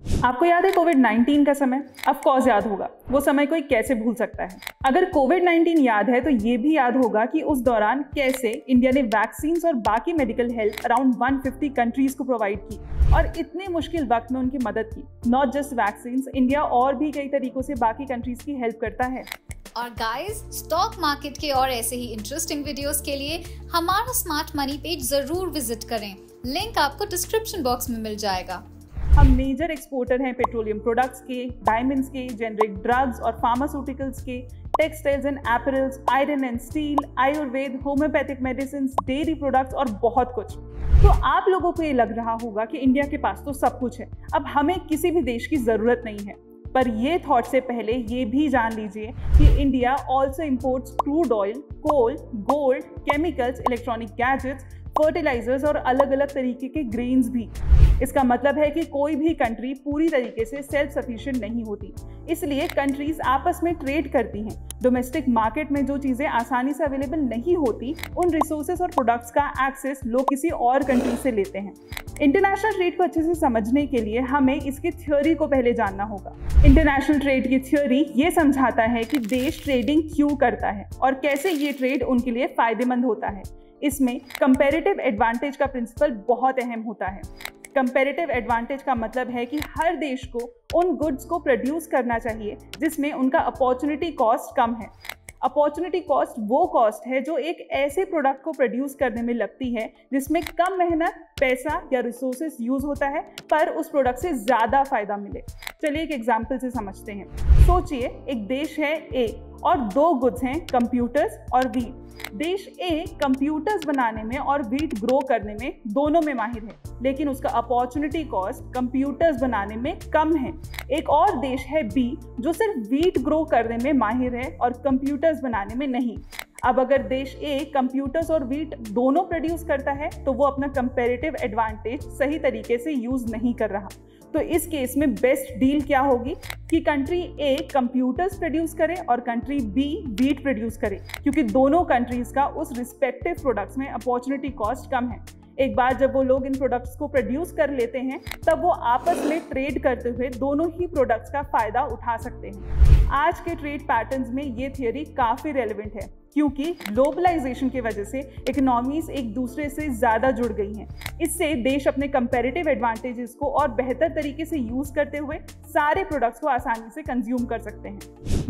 आपको याद है कोविड-19 का समय? ऑफ कोर्स याद होगा। वो समय कोई कैसे भूल सकता है। अगर कोविड-19 याद है तो ये भी याद होगा कि उस दौरान कैसे इंडिया ने वैक्सीन्स और बाकी मेडिकल हेल्प अराउंड 150 कंट्रीज को प्रोवाइड की और इतने मुश्किल वक्त में उनकी मदद की। नॉट जस्ट वैक्सीन्स, इंडिया और भी कई तरीकों से बाकी कंट्रीज की हेल्प करता है। और गाइस, स्टॉक मार्केट के और ऐसे ही इंटरेस्टिंग वीडियोस के लिए हमारा स्मार्ट मनी पेज जरूर विजिट करें। लिंक आपको डिस्क्रिप्शन बॉक्स में मिल जाएगा। हम मेजर एक्सपोर्टर हैं पेट्रोलियम प्रोडक्ट्स के, डायमंड्स के, जेनरिक ड्रग्स और फार्मास्यूटिकल्स के, textiles and apparels, iron and steel, Ayurveda, homeopathic medicine, dairy products और बहुत कुछ। तो आप लोगों को ये लग रहा होगा कि इंडिया के पास तो सब कुछ है, अब हमें किसी भी देश की जरूरत नहीं है। पर ये थॉट से पहले ये भी जान लीजिए कि India also imports crude oil, coal, gold, chemicals, electronic gadgets, fertilizers और अलग अलग तरीके के ग्रेन्स भी। इसका मतलब है कि कोई भी कंट्री पूरी तरीके से सेल्फ सफिशिएंट नहीं होती, इसलिए कंट्रीज आपस में ट्रेड करती हैं। डोमेस्टिक मार्केट में जो चीज़ें आसानी से अवेलेबल नहीं होती, उन रिसोर्सेज और प्रोडक्ट्स का एक्सेस लोग किसी और कंट्री से लेते हैं। इंटरनेशनल ट्रेड को अच्छे से समझने के लिए हमें इसकी थ्योरी को पहले जानना होगा। इंटरनेशनल ट्रेड की थ्योरी ये समझाता है कि देश ट्रेडिंग क्यों करता है और कैसे ये ट्रेड उनके लिए फायदेमंद होता है। इसमें कंपैरेटिव एडवांटेज का प्रिंसिपल बहुत अहम होता है। कंपैरेटिव एडवांटेज का मतलब है कि हर देश को उन गुड्स को प्रोड्यूस करना चाहिए जिसमें उनका अपॉर्चुनिटी कॉस्ट कम है। अपॉर्चुनिटी कॉस्ट वो कॉस्ट है जो एक ऐसे प्रोडक्ट को प्रोड्यूस करने में लगती है जिसमें कम मेहनत, पैसा या रिसोर्सेज यूज होता है पर उस प्रोडक्ट से ज़्यादा फायदा मिले। चलिए एक एग्जाम्पल से समझते हैं। सोचिए एक देश है ए और दो गुड्स हैं, कंप्यूटर्स और वीट। देश ए कंप्यूटर्स बनाने में और वीट ग्रो करने में दोनों में माहिर है, लेकिन उसका अपॉर्चुनिटी कॉस्ट कंप्यूटर्स बनाने में कम है। एक और देश है बी जो सिर्फ वीट ग्रो करने में माहिर है और कंप्यूटर्स बनाने में नहीं। अब अगर देश ए कंप्यूटर्स और वीट दोनों प्रोड्यूस करता है तो वो अपना कंपैरेटिव एडवांटेज सही तरीके से यूज नहीं कर रहा। तो इस केस में बेस्ट डील क्या होगी कि कंट्री ए कंप्यूटर्स प्रोड्यूस करे और कंट्री बी वीट प्रोड्यूस करे, क्योंकि दोनों कंट्रीज का उस रिस्पेक्टिव प्रोडक्ट्स में अपॉर्चुनिटी कॉस्ट कम है। एक बार जब वो लोग इन प्रोडक्ट्स को प्रोड्यूस कर लेते हैं तब वो आपस में ट्रेड करते हुए दोनों ही प्रोडक्ट्स का फायदा उठा सकते हैं। आज के ट्रेड पैटर्न्स में ये थियोरी काफ़ी रेलेवेंट है क्योंकि ग्लोबलाइजेशन की वजह से इकोनॉमीज एक दूसरे से ज़्यादा जुड़ गई हैं। इससे देश अपने कंपैरेटिव एडवांटेजेस को और बेहतर तरीके से यूज़ करते हुए सारे प्रोडक्ट्स को आसानी से कंज्यूम कर सकते हैं।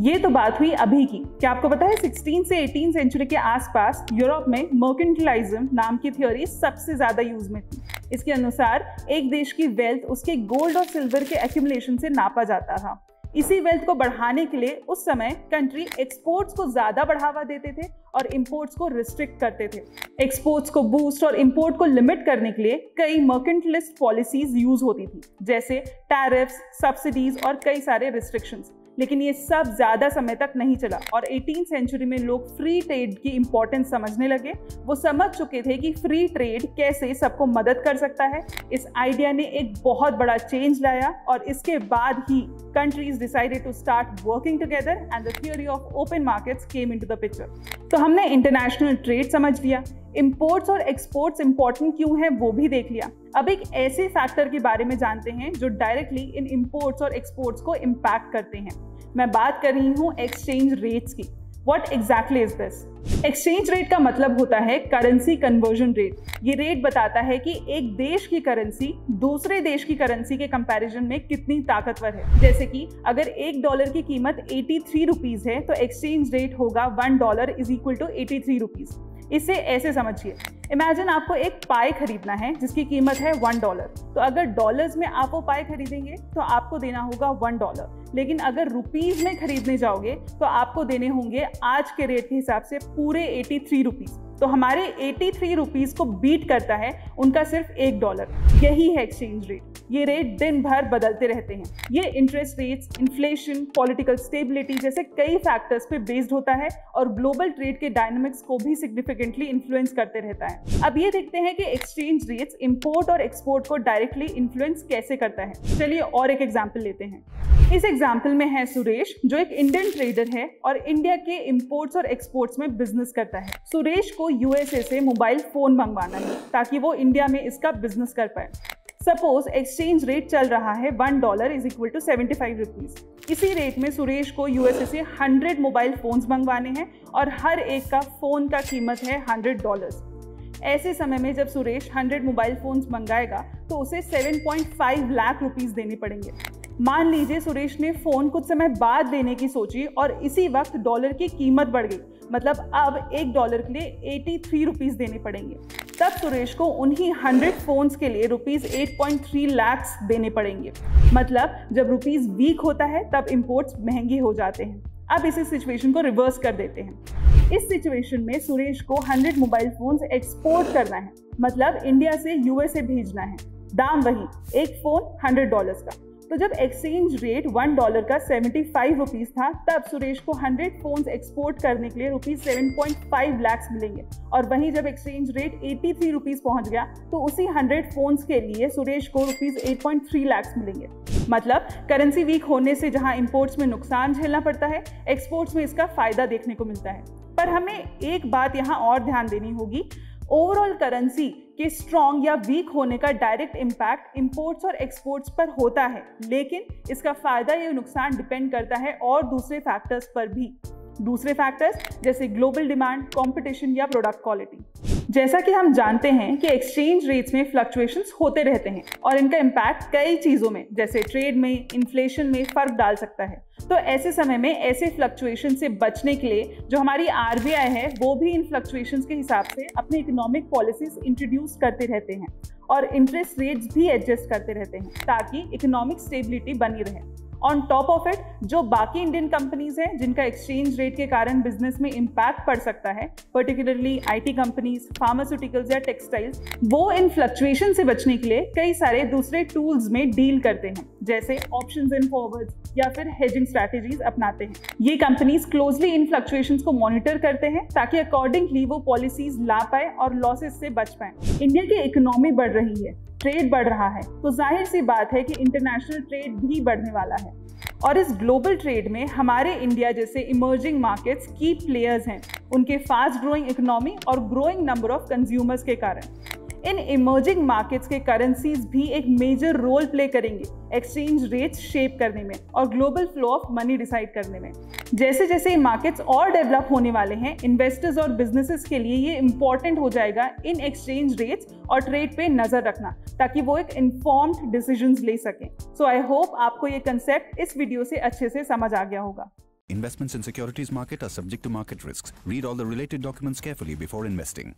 ये तो बात हुई अभी की। क्या आपको पता है 16 से 18 सेंचुरी के आसपास यूरोप में मर्केंटाइलिज्म नाम की थ्योरी सबसे ज़्यादा यूज में थी। इसके अनुसार एक देश की वेल्थ उसके गोल्ड और सिल्वर के एक्यूमुलेशन से नापा जाता था। इसी वेल्थ को बढ़ाने के लिए उस समय कंट्री एक्सपोर्ट्स को ज़्यादा बढ़ावा देते थे और इंपोर्ट्स को रिस्ट्रिक्ट करते थे। एक्सपोर्ट्स को बूस्ट और इंपोर्ट को लिमिट करने के लिए कई मर्केंटाइलिस्ट पॉलिसीज यूज होती थी, जैसे टैरिफ्स, सब्सिडीज और कई सारे रिस्ट्रिक्शंस। लेकिन ये सब ज़्यादा समय तक नहीं चला और 18th सेंचुरी में लोग फ्री ट्रेड की इंपॉर्टेंस समझने लगे। वो समझ चुके थे कि फ्री ट्रेड कैसे सबको मदद कर सकता है। इस आइडिया ने एक बहुत बड़ा चेंज लाया और इसके बाद ही countries decided to start working together and the theory of open markets came into the picture. तो हमने इंटरनेशनल ट्रेड समझ लिया, इंपोर्ट्स और एक्सपोर्ट्स इंपॉर्टेंट क्यों है वो भी देख लिया। अब एक ऐसे फैक्टर के बारे में जानते हैं जो डायरेक्टली इन इंपोर्ट्स और एक्सपोर्ट्स को इम्पैक्ट करते हैं। मैं बात कर रही हूँ एक्सचेंज रेट्स की। What exactly is this? Exchange rate का मतलब होता है करेंसी कन्वर्जन रेट। ये रेट बताता है कि एक देश की करेंसी दूसरे देश की करेंसी के कंपैरिजन में कितनी ताकतवर है। जैसे कि अगर $1 की कीमत 83 रुपीज है तो एक्सचेंज रेट होगा $1 इज इक्वल टू 83 रुपीज। इसे ऐसे समझिए, इमेजिन आपको एक पाई खरीदना है जिसकी कीमत है $1। तो अगर डॉलर्स में आप वो पाई खरीदेंगे तो आपको देना होगा $1, लेकिन अगर रुपीज में खरीदने जाओगे तो आपको देने होंगे आज के रेट के हिसाब से पूरे 83 रुपीज। तो हमारे 83 रुपीज को बीट करता है उनका सिर्फ $1। यही है एक्सचेंज रेट। ये रेट दिन भर बदलते रहते हैं। ये interest rates, inflation, political stability जैसे कई फैक्टर्स पे बेस्ड होता है और ग्लोबल ट्रेड के डायनामिक्स को भी सिग्निफिकेंटली इन्फ्लुएंस करते रहता है। अब ये देखते हैं कि एक्सचेंज रेट्स इंपोर्ट और एक्सपोर्ट को डायरेक्टली इन्फ्लुएंस कैसे करता है। चलिए और एक एग्जाम्पल लेते हैं। इस एग्जाम्पल में है सुरेश जो एक इंडियन ट्रेडर है और इंडिया के इंपोर्ट्स और एक्सपोर्ट्स में बिजनेस करता है। सुरेश को यूएसए से मोबाइल फोन मंगवाना है ताकि वो इंडिया में इसका बिजनेस कर पाए। सपोज एक्सचेंज रेट चल रहा है $1 इज इक्वल टू 75 रुपीज। इसी रेट में सुरेश को यूएसए से 100 मोबाइल फोन्स मंगवाने हैं और हर एक का फोन का कीमत है $100। ऐसे समय में जब सुरेश 100 मोबाइल फोन्स मंगाएगा तो उसे 7.5 लाख रुपीस देने पड़ेंगे। मान लीजिए सुरेश ने फोन कुछ समय बाद देने की सोची और इसी वक्त डॉलर की कीमत बढ़ गई, मतलब अब $1 के लिए 83 रुपीस देने पड़ेंगे। तब सुरेश को उन्हीं 100 फोन्स के लिए रुपीस 8.3 लाख देने पड़ेंगे। मतलब जब रुपीस वीक होता है तब इंपोर्ट्स महंगे हो जाते हैं। अब इसी सिचुएशन को रिवर्स कर देते हैं। इस सिचुएशन में सुरेश को 100 मोबाइल फोन्स एक्सपोर्ट करना है, मतलब इंडिया से यूएसए भेजना है। दाम वही, एक फोन $100 का। तो जब एक्सचेंज रेट $1 का 75 रुपीस था, तब सुरेश को 100 फोन्स एक्सपोर्ट करने के लिए रुपीस 7.5 लाख मिलेंगे। और वहीं जब एक्सचेंज रेट 83 रुपीस पहुंच गया तो उसी 100 फोन्स के लिए सुरेश को रुपीस 8.3 लाख मिलेंगे। मतलब करेंसी वीक होने से जहां इंपोर्ट्स में नुकसान झेलना पड़ता है, एक्सपोर्ट्स में इसका फायदा देखने को मिलता है। पर हमें एक बात यहाँ और ध्यान देनी होगी, ओवरऑल करेंसी के स्ट्रॉन्ग या वीक होने का डायरेक्ट इम्पैक्ट इंपोर्ट्स और एक्सपोर्ट्स पर होता है, लेकिन इसका फायदा या नुकसान डिपेंड करता है और दूसरे फैक्टर्स पर भी। दूसरे फैक्टर्स जैसे ग्लोबल डिमांड, कंपटीशन या प्रोडक्ट क्वालिटी। जैसा कि हम जानते हैं कि एक्सचेंज रेट्स में फ्लक्चुएशंस होते रहते हैं और इनका इम्पैक्ट कई चीज़ों में जैसे ट्रेड में, इन्फ्लेशन में फर्क डाल सकता है। तो ऐसे समय में ऐसे फ्लक्चुएशन से बचने के लिए जो हमारी आरबीआई है वो भी इन फ्लक्चुएशंस के हिसाब से अपनी इकोनॉमिक पॉलिसीज इंट्रोड्यूस करते रहते हैं और इंटरेस्ट रेट्स भी एडजस्ट करते रहते हैं ताकि इकोनॉमिक स्टेबिलिटी बनी रहे। ऑन टॉप ऑफ इट, जो बाकी इंडियन कंपनीज हैं जिनका एक्सचेंज रेट के कारण बिजनेस में इम्पैक्ट पड़ सकता है, पर्टिकुलरली आईटी कंपनीज, फार्मास्यूटिकल्स या टेक्सटाइल्स, वो इन फ्लक्चुएशन से बचने के लिए कई सारे दूसरे टूल्स में डील करते हैं, जैसे ऑप्शंस एंड फॉरवर्ड्स या फिर हेजिंग स्ट्रैटेजीज अपनाते हैं। ये कंपनीज क्लोजली इन फ्लक्चुएशंस को मॉनिटर करते हैं ताकि अकॉर्डिंगली वो पॉलिसीज ला पाए और लॉसेस से बच पाए। इंडिया की इकोनॉमी बढ़ रही है, ट्रेड बढ़ रहा है, तो जाहिर सी बात है कि इंटरनेशनल ट्रेड भी बढ़ने वाला है। और इस ग्लोबल ट्रेड में हमारे इंडिया जैसे इमर्जिंग मार्केट्स की प्लेयर्स हैं, उनके फास्ट ग्रोइंग इकोनॉमी और ग्रोइंग नंबर ऑफ कंज्यूमर्स के कारण। इन इमर्जिंग मार्केट्स के करेंसीज भी एक मेजर रोल प्ले करेंगे एक्सचेंज रेट्स शेप करने में और global flow of money decide करने में। जैसे जैसे मार्केट्स और डेवलप होने वाले हैं, इन्वेस्टर्स और बिजनेसेस के लिए ये इंपॉर्टेंट हो जाएगा इन एक्सचेंज रेट्स और ट्रेड पे नजर रखना ताकि वो एक इन्फॉर्म्ड डिसीजंस ले सकें। सो आई होप आपको ये कंसेप्ट इस वीडियो से अच्छे से समझ आ गया होगा। Investments in securities market are subject to market risks. Read all the related documents carefully before investing.